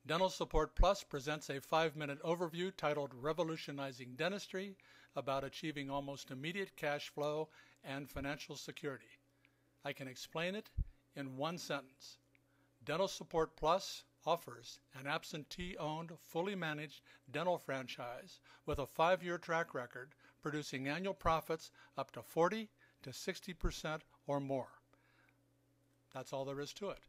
Dental Support Plus presents a 5-minute overview titled Revolutionizing Dentistry about achieving almost immediate cash flow and financial security. I can explain it in one sentence. Dental Support Plus offers an absentee-owned, fully managed dental franchise with a 5-year track record producing annual profits up to 40 to 60% or more. That's all there is to it.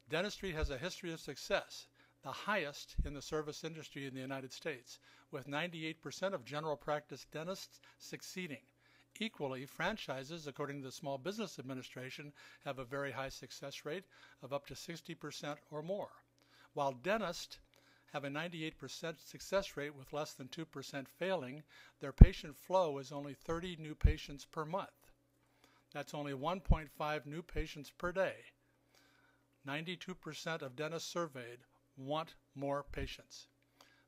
Dentistry has a history of success, the highest in the service industry in the United States, with 98% of general practice dentists succeeding. Equally, franchises, according to the Small Business Administration, have a very high success rate of up to 60% or more. While dentists have a 98% success rate with less than 2% failing, their patient flow is only 30 new patients per month. That's only 1.5 new patients per day. 92% of dentists surveyed want more patients.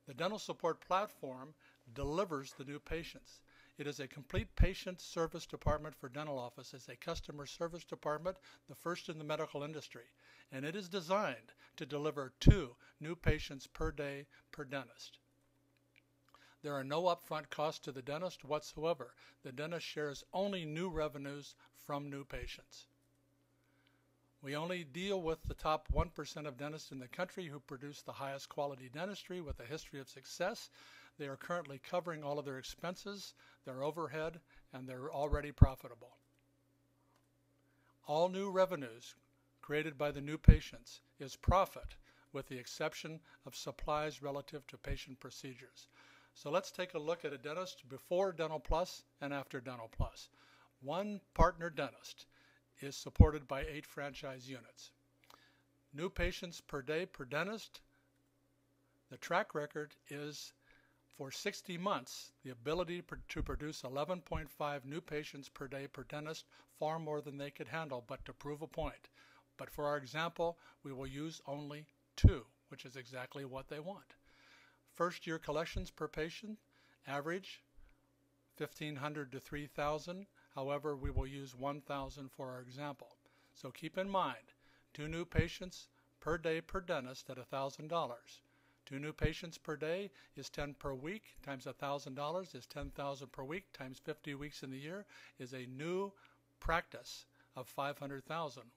The Dental Support Platform delivers the new patients. It is a complete patient service department for dental offices, a customer service department, the first in the medical industry, and it is designed to deliver 2 new patients per day per dentist. There are no upfront costs to the dentist whatsoever. The dentist shares only new revenues from new patients. We only deal with the top 1% of dentists in the country who produce the highest quality dentistry with a history of success. They are currently covering all of their expenses, their overhead, and they're already profitable. All new revenues created by the new patients is profit, with the exception of supplies relative to patient procedures. So let's take a look at a dentist before Dental Plus and after Dental Plus. One partner dentist is supported by 8 franchise units. New patients per day per dentist. The track record is for 60 months, the ability to produce 11.5 new patients per day per dentist, far more than they could handle, but to prove a point. But for our example, we will use only 2, which is exactly what they want. First year collections per patient, average $1,500 to $3,000. However, we will use $1,000 for our example. So keep in mind, 2 new patients per day per dentist at $1,000. 2 new patients per day is 10 per week times $1,000 is 10,000 per week times 50 weeks in the year is a new practice of $500,000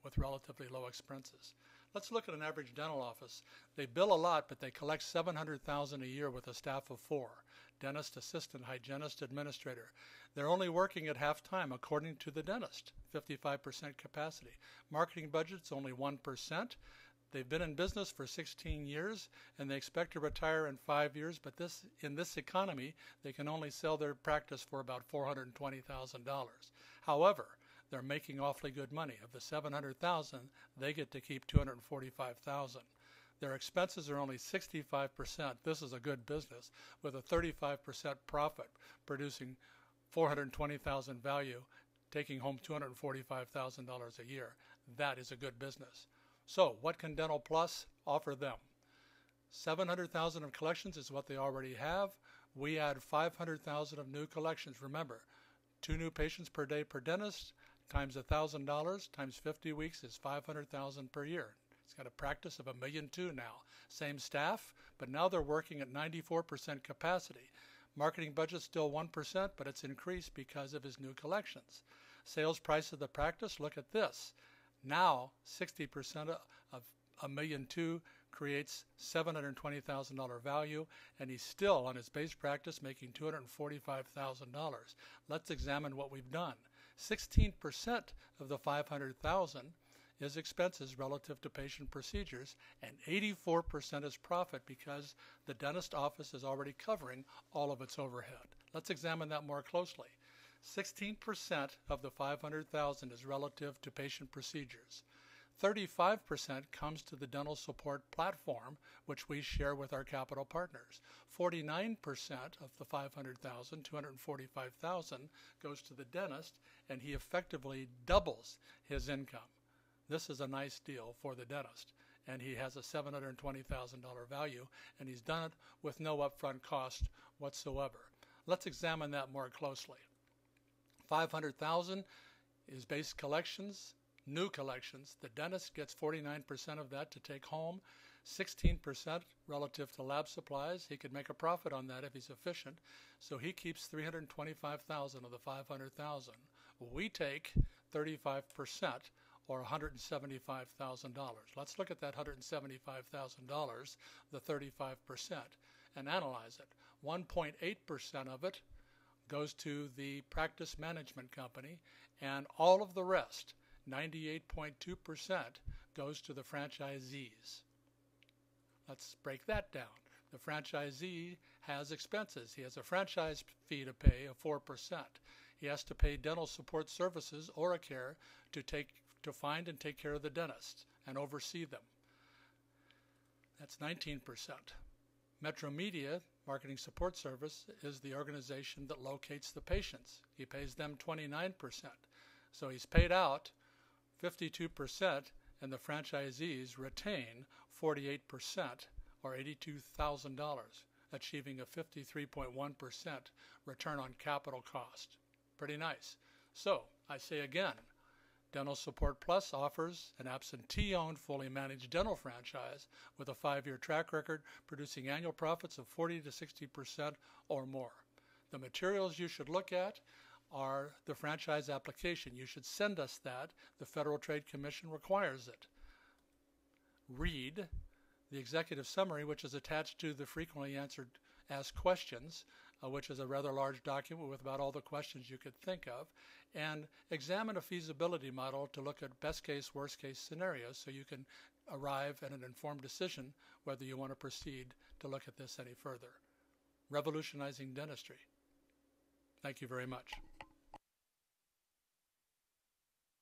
with relatively low expenses. Let's look at an average dental office. They bill a lot, but they collect $700,000 a year with a staff of 4. Dentist, assistant, hygienist, administrator. They're only working at half-time according to the dentist, 55% capacity. Marketing budget's only 1%. They've been in business for 16 years, and they expect to retire in 5 years, but in this economy, they can only sell their practice for about $420,000. However, they're making awfully good money. Of the $700,000, they get to keep $245,000. Their expenses are only 65%. This is a good business with a 35% profit, producing $420,000 value, taking home $245,000 a year. That is a good business. So what can Dental Plus offer them? $700,000 of collections is what they already have. We add $500,000 of new collections. Remember, 2 new patients per day per dentist times $1,000 times 50 weeks is $500,000 per year. It's got a practice of $1.2 million now. Same staff, but now they're working at 94% capacity. Marketing budget still 1%, but it's increased because of his new collections. Sales price of the practice, look at this. Now 60% of $1.2 million creates $720,000 value, and he's still on his base practice making $245,000. Let's examine what we've done. 16% of the $500,000 is expenses relative to patient procedures, and 84% is profit because the dentist office is already covering all of its overhead. Let's examine that more closely. 16% of the $500,000 is relative to patient procedures. 35% comes to the dental support platform, which we share with our capital partners. 49% of the $500,000, $245,000, goes to the dentist, and he effectively doubles his income. This is a nice deal for the dentist, and he has a $720,000 value, and he's done it with no upfront cost whatsoever. Let's examine that more closely. $500,000 is base collections, new collections. The dentist gets 49% of that to take home. 16% relative to lab supplies. He could make a profit on that if he's efficient. So he keeps $325,000 of the $500,000. We take 35%, or $175,000. Let's look at that $175,000, the 35%, and analyze it. 1.8% of it goes to the practice management company, and all of the rest, 98.2%, goes to the franchisees. Let's break that down. The franchisee has expenses. He has a franchise fee to pay of 4%. He has to pay dental support services, OraCare, to find and take care of the dentists and oversee them. That's 19%. Metro Media, Marketing Support Service, is the organization that locates the patients. He pays them 29%. So he's paid out 52%, and the franchisees retain 48%, or $82,000, achieving a 53.1% return on capital cost. Pretty nice. So I say again, Dental Support Plus offers an absentee-owned, fully managed dental franchise with a 5-year track record, producing annual profits of 40 to 60% or more. The materials you should look at are the franchise application. You should send us that. The Federal Trade Commission requires it. Read the executive summary, which is attached to the frequently asked questions, which is a rather large document with about all the questions you could think of, and examine a feasibility model to look at best case, worst case scenarios so you can arrive at an informed decision whether you want to proceed to look at this any further. Revolutionizing dentistry. Thank you very much.